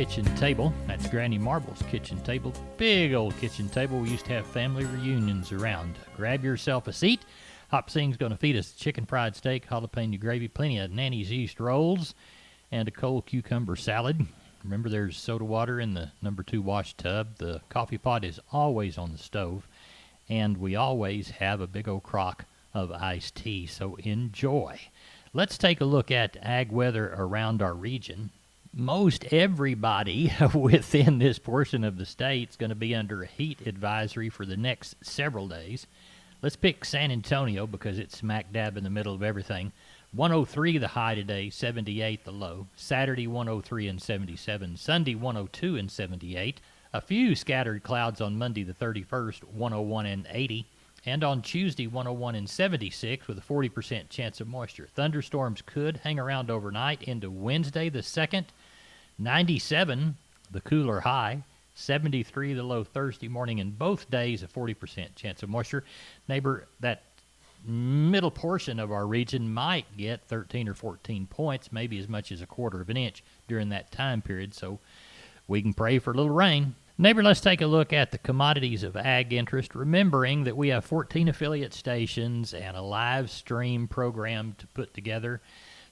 Kitchen table. That's Granny Marble's kitchen table. Big old kitchen table. We used to have family reunions around. Grab yourself a seat. Hop Sing's going to feed us chicken fried steak, jalapeno gravy, plenty of Nanny's East rolls, and a cold cucumber salad. Remember, there's soda water in the number 2 wash tub. The coffee pot is always on the stove, and we always have a big old crock of iced tea, so enjoy. Let's take a look at ag weather around our region. Most everybody within this portion of the state is going to be under a heat advisory for the next several days. Let's pick San Antonio because it's smack dab in the middle of everything. 103 the high today, 78 the low. Saturday 103 and 77. Sunday 102 and 78. A few scattered clouds on Monday the 31st, 101 and 80. And on Tuesday 101 and 76 with a 40% chance of moisture. Thunderstorms could hang around overnight into Wednesday the 2nd. 97 the cooler high. 73 the low Thursday morning, and both days a 40% chance of moisture. Neighbor, that middle portion of our region might get 13 or 14 points, maybe as much as a quarter of an inch during that time period, so we can pray for a little rain. Neighbor, let's take a look at the commodities of ag interest, remembering that we have 14 affiliate stations and a live stream program to put together.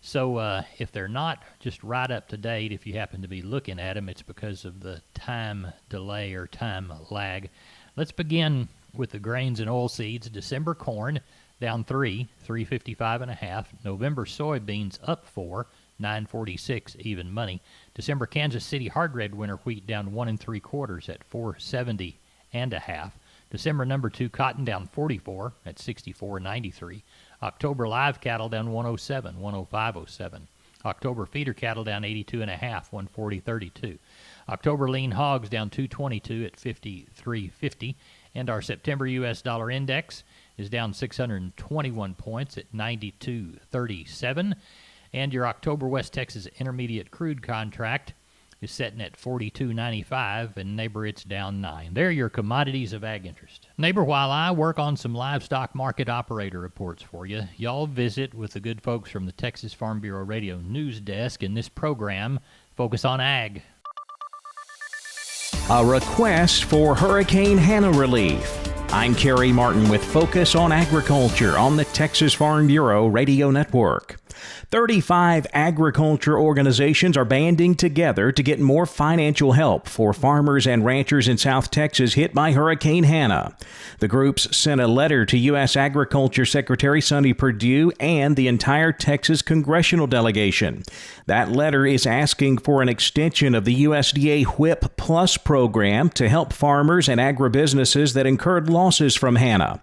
So if they're not just right up to date, if you happen to be looking at them, it's because of the time delay or time lag. Let's begin with the grains and oilseeds. December corn down 355.5. November soybeans up 4, 946 even money. December Kansas City hard red winter wheat down 1 3/4 at 470.5. December number 2 cotton down 44 at 64.93. October live cattle down 107, 105.07. October feeder cattle down 82.5, 140.32. October lean hogs down 222 at 53.50. And our September U.S. dollar index is down 621 points at 92.37. And your October West Texas intermediate crude contract is setting at 42.95, and neighbor, it's down 9. They're your commodities of ag interest. Neighbor, while I work on some livestock market operator reports for you, y'all visit with the good folks from the Texas Farm Bureau Radio News Desk in this program, Focus on Ag. A request for Hurricane Hannah relief. I'm Kerry Martin with Focus on Agriculture on the Texas Farm Bureau Radio Network. 35 agriculture organizations are banding together to get more financial help for farmers and ranchers in South Texas hit by Hurricane Hannah. The groups sent a letter to U.S. Agriculture Secretary Sonny Perdue and the entire Texas congressional delegation. That letter is asking for an extension of the USDA WHIP Plus program to help farmers and agribusinesses that incurred losses from Hannah.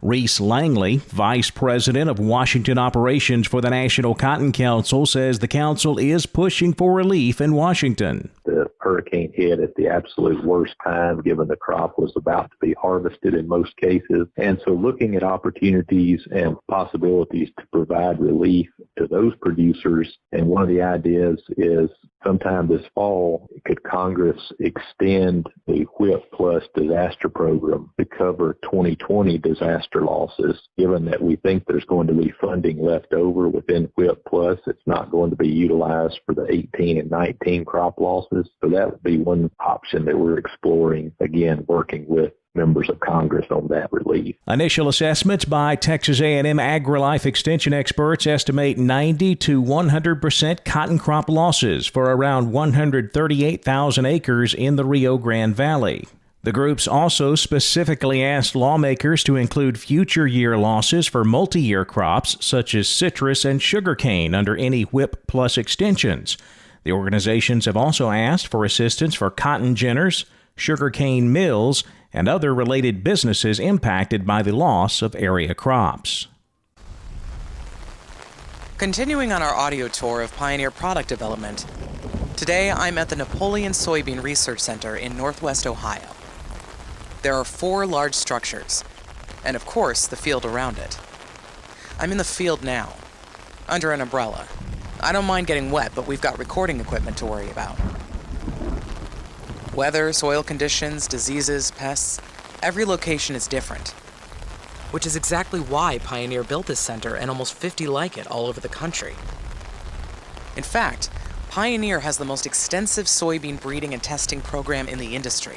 Reese Langley, Vice President of Washington Operations for the National Cotton Council, says the council is pushing for relief in Washington. The hurricane hit at the absolute worst time, given the crop was about to be harvested in most cases. And so looking at opportunities and possibilities to provide relief to those producers. And one of the ideas is sometime this fall, could Congress extend the WHIP Plus disaster program to cover 2020 disaster losses, given that we think there's going to be funding left over within WHIP Plus. It's not going to be utilized for the 18 and 19 crop losses. So that would be one option that we're exploring, again, working with members of Congress on that relief. Initial assessments by Texas A&M AgriLife Extension experts estimate 90 to 100% cotton crop losses for around 138,000 acres in the Rio Grande Valley. The groups also specifically asked lawmakers to include future year losses for multi-year crops such as citrus and sugarcane under any WHIP Plus extensions. The organizations have also asked for assistance for cotton ginners, sugarcane mills, and other related businesses impacted by the loss of area crops. Continuing on our audio tour of Pioneer product development, today I'm at the Napoleon Soybean Research Center in Northwest Ohio. There are 4 large structures, and of course the field around it. I'm in the field now, under an umbrella. I don't mind getting wet, but we've got recording equipment to worry about. Weather, soil conditions, diseases, pests, every location is different. Which is exactly why Pioneer built this center and almost 50 like it all over the country. In fact, Pioneer has the most extensive soybean breeding and testing program in the industry.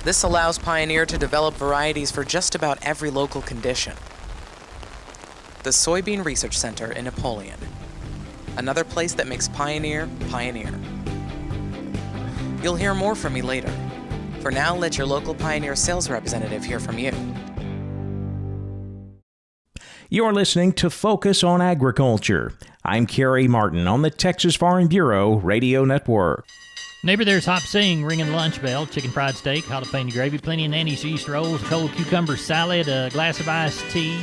This allows Pioneer to develop varieties for just about every local condition. The Soybean Research Center in Napoleon. Another place that makes Pioneer, Pioneer. You'll hear more from me later. For now, let your local Pioneer sales representative hear from you. You're listening to Focus on Agriculture. I'm Kerry Martin on the Texas Farm Bureau Radio Network. Neighbor, there's Hop Sing ringing the lunch bell. Chicken fried steak, jalapeno gravy, plenty of Nanny's yeast rolls, cold cucumber salad, a glass of iced tea,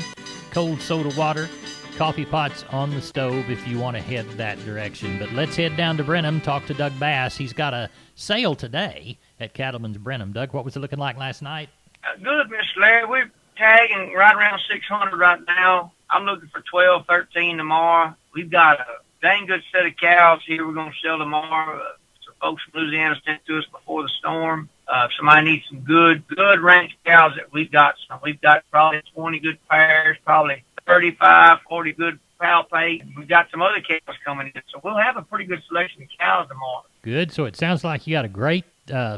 cold soda water, coffee pots on the stove if you want to head that direction. But let's head down to Brenham, talk to Doug Bass. He's got a sale today at Cattleman's Brenham. Doug, what was it looking like last night? Good, Mr. Larry. We're tagging right around 600 right now. I'm looking for 12, 13 tomorrow. We've got a dang good set of cows here we're going to sell tomorrow. Some folks from Louisiana sent to us before the storm. If somebody needs some good ranch cows that we've got probably 20 good pairs, probably 35, 40 good palpate. We've got some other cows coming in, so we'll have a pretty good selection of cows tomorrow. Good. So it sounds like you got a great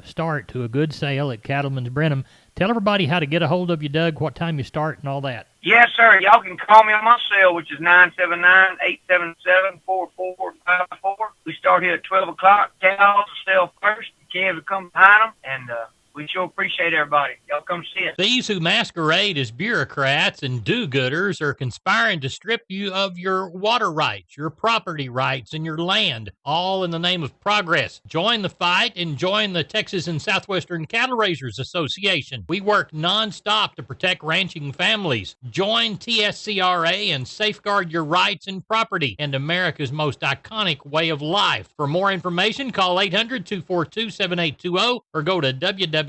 start to a good sale at Cattleman's Brenham. Tell everybody how to get a hold of you, Doug, what time you start and all that. Yes, sir. Y'all can call me on my cell, which is 979-877-4454. We start here at 12 o'clock. Cows will sell first. The calves will come behind them, and we sure appreciate everybody. Y'all come see us. These who masquerade as bureaucrats and do-gooders are conspiring to strip you of your water rights, your property rights, and your land, all in the name of progress. Join the fight and join the Texas and Southwestern Cattle Raisers Association. We work nonstop to protect ranching families. Join TSCRA and safeguard your rights and property and America's most iconic way of life. For more information, call 800-242-7820 or go to www.tscra.org.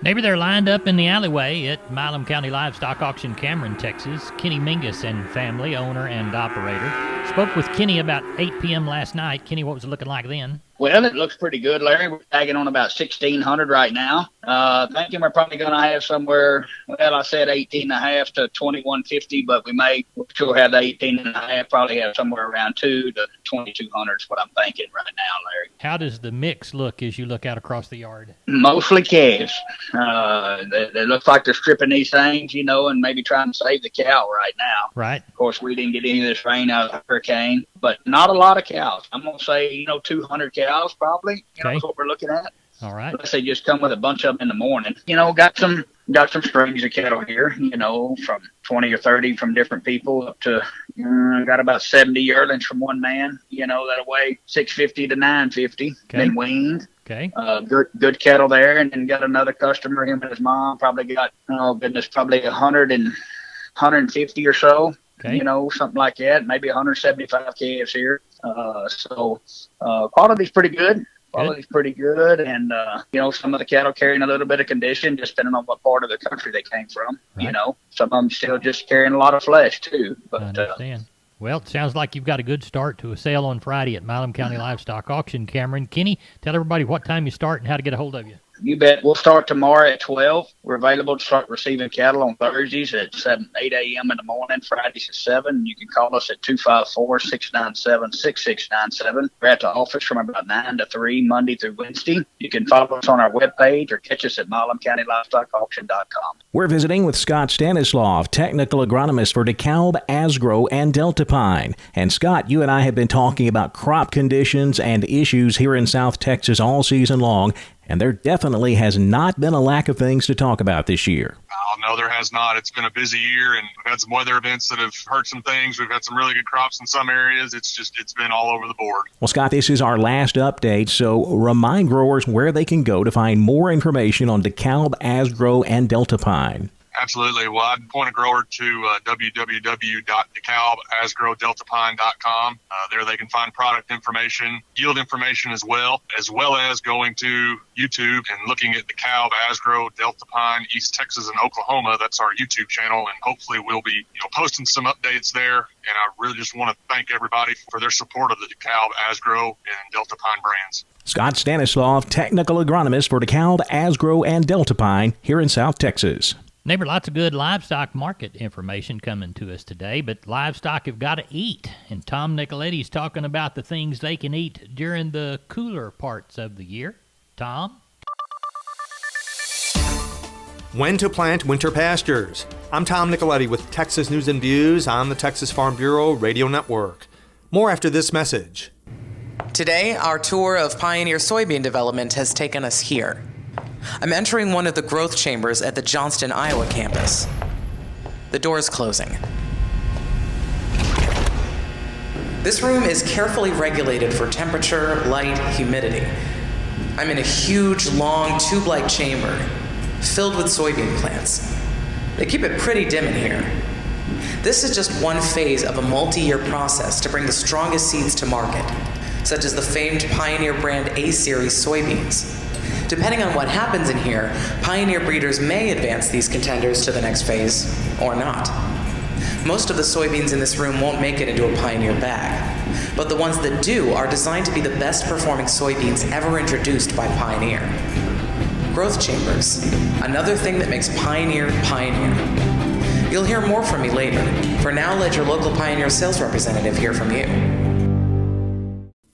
Neighbor, they're lined up in the alleyway at Milam County Livestock Auction, Cameron, Texas. Kenny Mingus and family, owner and operator. Spoke with Kenny about 8 p.m. last night. Kenny, what was it looking like then? Well, it looks pretty good, Larry. We're tagging on about 1,600 right now. Thinking we're probably going to have somewhere, well, I said 18.5 to 2150, but we'll sure have the 18.5, probably have somewhere around 2 to 2,200 is what I'm thinking right now, Larry. How does the mix look as you look out across the yard? Mostly calves. They look like they're stripping these things, and maybe trying to save the cow right now. Right. Of course, we didn't get any of this rain out of the hurricane, but not a lot of cows. I'm going to say, 200 cows probably, okay. Is what we're looking at. All right. Unless they just come with a bunch of them in the morning. Got some strings of cattle here, from 20 or 30 from different people up to, got about 70 yearlings from one man, that'll weigh 650 to 950, okay. Been weaned. Okay. Good cattle there. And then got another customer, him and his mom probably got, probably 150 or so. Okay. Something like that, maybe 175 calves here. So quality's pretty good. Quality's pretty good. And, some of the cattle carrying a little bit of condition, just depending on what part of the country they came from. Right. Some of them still just carrying a lot of flesh, too. But, I understand. Well, it sounds like you've got a good start to a sale on Friday at Milam County Livestock Auction, Cameron. Kenny, tell everybody what time you start and how to get a hold of you. You bet. We'll start tomorrow at 12. We're available to start receiving cattle on Thursdays at 8 a.m. in the morning, Fridays at 7. You can call us at 254-697-6697. We're at the office from about 9 to 3, Monday through Wednesday. You can follow us on our webpage or catch us at MilamCountyLivestockAuction.com. We're visiting with Scott Stanislav, technical agronomist for DeKalb, Asgrow, and Delta Pine. And Scott, you and I have been talking about crop conditions and issues here in South Texas all season long. And there definitely has not been a lack of things to talk about this year. Oh, no, there has not. It's been a busy year, and we've had some weather events that have hurt some things. We've had some really good crops in some areas. It's been all over the board. Well, Scott, this is our last update, so remind growers where they can go to find more information on DeKalb, Asgrow, and Delta Pine. Absolutely. Well, I'd point a grower to www.DeKalbAsgrowDeltaPine.com. There they can find product information, yield information as well as going to YouTube and looking at DeKalb, Asgrow, Delta Pine, East Texas, and Oklahoma. That's our YouTube channel, and hopefully we'll be posting some updates there. And I really just want to thank everybody for their support of the DeKalb, Asgrow, and Delta Pine brands. Scott Stanislav, technical agronomist for DeKalb, Asgrow, and Delta Pine here in South Texas. Neighbor, lots of good livestock market information coming to us today, but livestock have got to eat. And Tom Nicoletti's talking about the things they can eat during the cooler parts of the year. Tom? When to plant winter pastures. I'm Tom Nicoletti with Texas News and Views on the Texas Farm Bureau Radio Network. More after this message. Today, our tour of Pioneer soybean development has taken us here. I'm entering one of the growth chambers at the Johnston, Iowa campus. The door is closing. This room is carefully regulated for temperature, light, humidity. I'm in a huge, long, tube-like chamber filled with soybean plants. They keep it pretty dim in here. This is just one phase of a multi-year process to bring the strongest seeds to market, such as the famed Pioneer brand A-Series soybeans. Depending on what happens in here, Pioneer breeders may advance these contenders to the next phase, or not. Most of the soybeans in this room won't make it into a Pioneer bag, but the ones that do are designed to be the best performing soybeans ever introduced by Pioneer. Growth chambers, another thing that makes Pioneer Pioneer. You'll hear more from me later. For now, let your local Pioneer sales representative hear from you.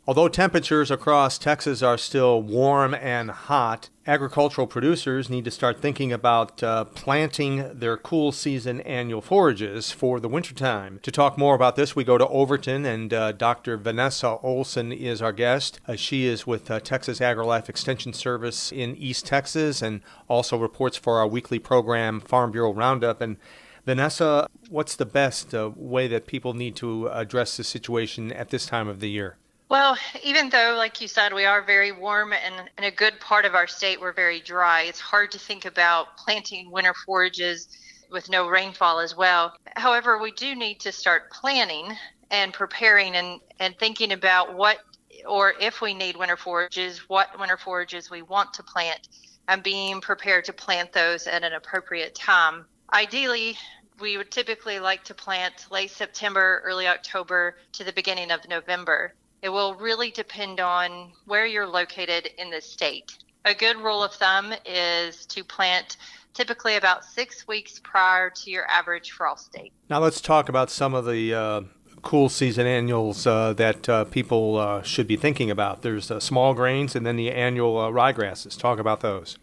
Although temperatures across Texas are still warm and hot, agricultural producers need to start thinking about planting their cool season annual forages for the wintertime. To talk more about this, we go to Overton, and Dr. Vanessa Olson is our guest. She is with Texas AgriLife Extension Service in East Texas and also reports for our weekly program, Farm Bureau Roundup. And Vanessa, what's the best way that people need to address the situation at this time of the year? Well, even though, like you said, we are very warm and in a good part of our state we're very dry, it's hard to think about planting winter forages with no rainfall as well. However, we do need to start planning and preparing and thinking about what, or if we need winter forages, what winter forages we want to plant, and being prepared to plant those at an appropriate time. Ideally, we would typically like to plant late September, early October to the beginning of November. It will really depend on where you're located in the state. A good rule of thumb is to plant typically about 6 weeks prior to your average frost date. Now let's talk about some of the cool season annuals that people should be thinking about. There's small grains and then the annual ryegrasses. Talk about those.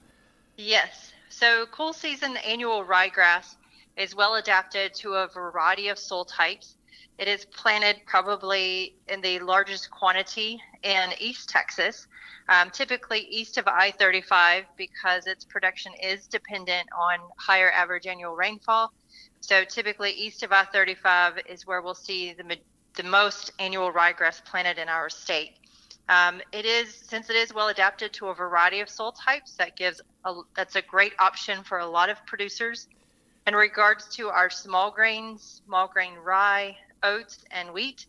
Yes. So cool season annual ryegrass is well adapted to a variety of soil types. It is planted probably in the largest quantity in East Texas, typically east of I-35 because its production is dependent on higher average annual rainfall. So typically east of I-35 is where we'll see the most annual ryegrass planted in our state. Since it is well adapted to a variety of soil types, that's a great option for a lot of producers. In regards to our small grain rye, oats, and wheat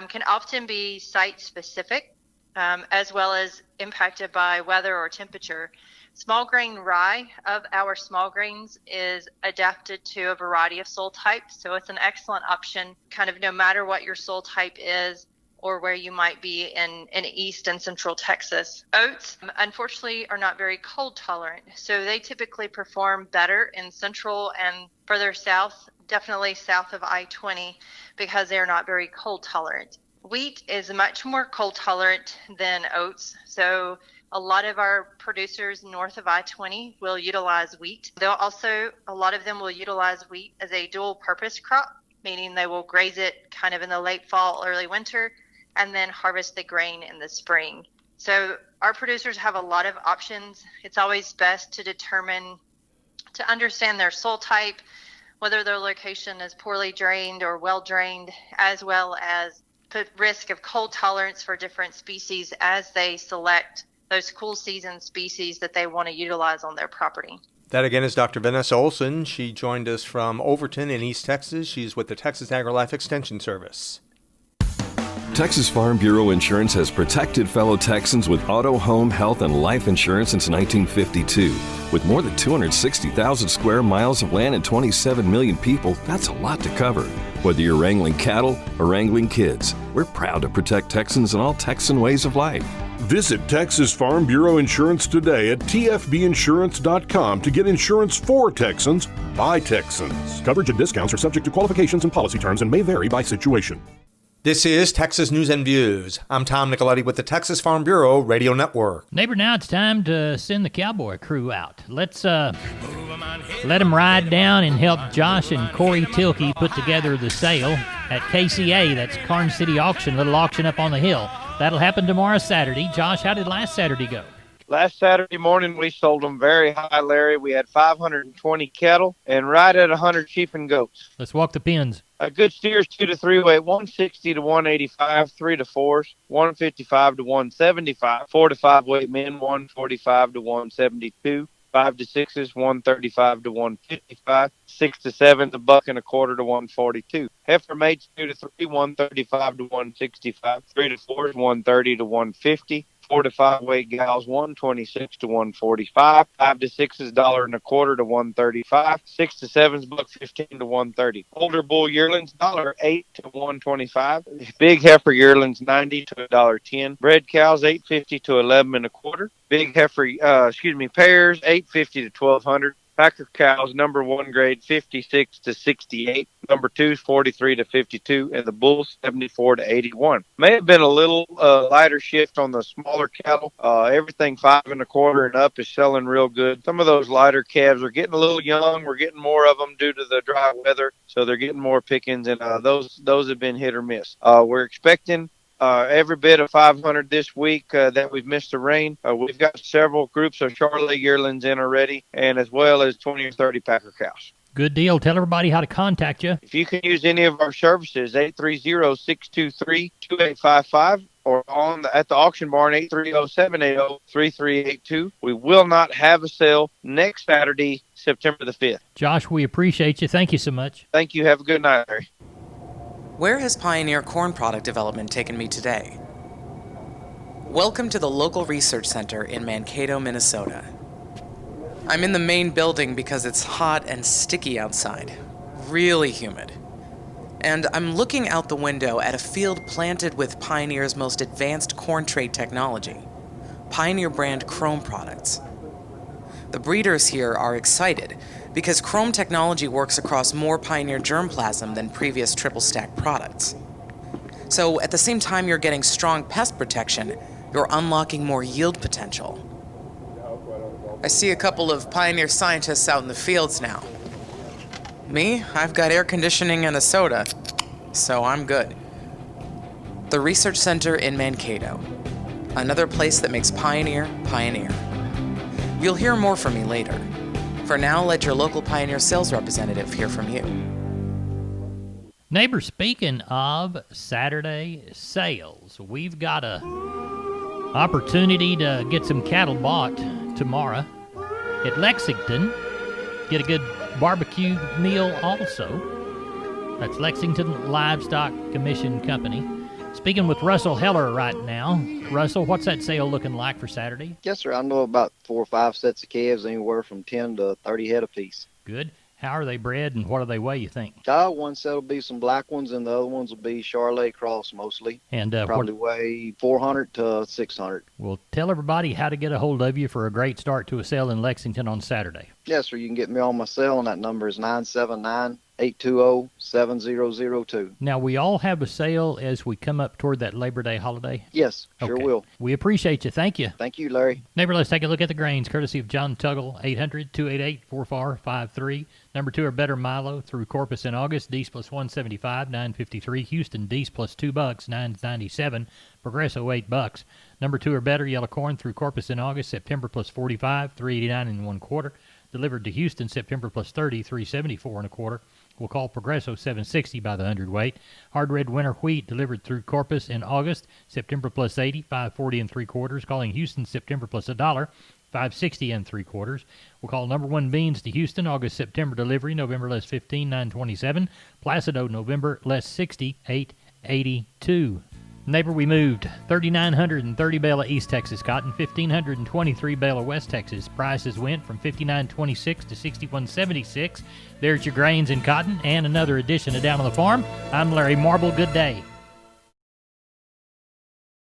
can often be site specific as well as impacted by weather or temperature. Small grain rye of our small grains is adapted to a variety of soil types, so it's an excellent option kind of no matter what your soil type is or where you might be in East and Central Texas. Oats, unfortunately, are not very cold tolerant, so they typically perform better in Central and further south, definitely south of I-20, because they're not very cold tolerant. Wheat is much more cold tolerant than oats, so a lot of our producers north of I-20 will utilize wheat. A lot of them will utilize wheat as a dual purpose crop, meaning they will graze it kind of in the late fall, early winter, and then harvest the grain in the spring. So our producers have a lot of options. It's always best to understand their soil type, whether their location is poorly drained or well drained, as well as put risk of cold tolerance for different species as they select those cool season species that they want to utilize on their property. That again is Dr. Vanessa Olson. She joined us from Overton in East Texas. She's with the Texas AgriLife Extension Service. Texas Farm Bureau Insurance has protected fellow Texans with auto, home, health, and life insurance since 1952. With more than 260,000 square miles of land and 27 million people, that's a lot to cover. Whether you're wrangling cattle or wrangling kids, we're proud to protect Texans in all Texan ways of life. Visit Texas Farm Bureau Insurance today at tfbinsurance.com to get insurance for Texans by Texans. Coverage and discounts are subject to qualifications and policy terms and may vary by situation. This is Texas News and Views. I'm Tom Nicoletti with the Texas Farm Bureau Radio Network. Neighbor, now it's time to send the cowboy crew out. Let's let them ride down and help Josh and Corey Tilkey put together the sale at KCA. That's Karn City Auction, little auction up on the hill. That'll happen tomorrow, Saturday. Josh, how did last Saturday go? Last Saturday morning, we sold them very high, Larry. We had 520 cattle and right at 100 sheep and goats. Let's walk the pins. A good steers 2 to 3 weight 160 to 185, 3 to 4s 155 to 175, 4 to 5 weight men 145 to 172, 5 to 6s 135 to 155, 6 to 7s a buck and a quarter to 142. Heifer mates 2 to 3 135 to 165, 3 to 4s 130 to 150. 4 to 5 weight gals 126 to 145, 5 to 6s $1.25 to 135, 6 to 7s $1.15 to 130. Older bull yearlings $8 to 125, big heifer yearlings $90 to $1.10. Bred cows $8.50 to $11.25. Big heifer pairs $8.50 to $1,200. Packer cows, number 1 grade, 56 to 68. Number 2's 43 to 52, and the bulls 74 to 81. May have been a little lighter shift on the smaller cattle. Everything 5 1/4 and up is selling real good. Some of those lighter calves are getting a little young. We're getting more of them due to the dry weather, so they're getting more pickings, and those have been hit or miss. We're expecting every bit of 500 this week that we've missed the rain. We've got several groups of Charolais yearlings in already, and as well as 20 or 30 Packer cows. Good deal. Tell everybody how to contact you. If you can use any of our services, 830-623-2855, or at the auction barn, 830-780-3382. We will not have a sale next Saturday, September the 5th. Josh, we appreciate you. Thank you so much. Thank you. Have a good night, Larry. Where has Pioneer Corn Product Development taken me today? Welcome to the local research center in Mankato, Minnesota. I'm in the main building because it's hot and sticky outside, really humid. And I'm looking out the window at a field planted with Pioneer's most advanced corn trait technology, Pioneer brand Chrome products. The breeders here are excited because Chrome technology works across more Pioneer germplasm than previous triple stack products. So at the same time you're getting strong pest protection, you're unlocking more yield potential. I see a couple of Pioneer scientists out in the fields now. Me, I've got air conditioning and a soda, so I'm good. The Research Center in Mankato, another place that makes Pioneer, Pioneer. You'll hear more from me later. For now, let your local Pioneer sales representative hear from you. Neighbor, speaking of Saturday sales, we've got a opportunity to get some cattle bought tomorrow at Lexington. Get a good barbecue meal also. That's Lexington Livestock Commission Company. Speaking with Russell Heller right now. Russell, what's that sale looking like for Saturday? Yes, sir. I know about 4 or 5 sets of calves, anywhere from 10 to 30 head apiece. Good. How are they bred and what do they weigh, you think? One set will be some black ones, and the other ones will be Charolais cross mostly. And probably weigh 400 to 600. Well, tell everybody how to get a hold of you for a great start to a sale in Lexington on Saturday. Yes, sir. You can get me on my cell, and that number is 979-820-7002. Now, we all have a sale as we come up toward that Labor Day holiday? Yes, sure will. We appreciate you. Thank you. Thank you, Larry. Neighbor, let's take a look at the grains, courtesy of John Tuggle, 800-288-4453. Number 2 or better Milo through Corpus in August, D's plus 175, $9.53. Houston, D's plus $2, $9.97. Progresso, $8. Number 2 or better yellow corn through Corpus in August, September plus 45, $3.89 1/4. Delivered to Houston, September plus 30, $3.74 1/4. We'll call Progresso $7.60 by the hundredweight. Hard red winter wheat delivered through Corpus in August, September plus 80, $5.40 3/4. Calling Houston, September plus $1, $5.60 3/4. We'll call number 1 beans to Houston, August, September delivery, November less 15, $9.27. Placido, November less 60, $8.82. Neighbor, we moved 3,930 bale of East Texas cotton, 1,523 bale of West Texas. Prices went from $59.26 to $61.76. There's your grains and cotton and another edition of Down on the Farm. I'm Larry Marble. Good day.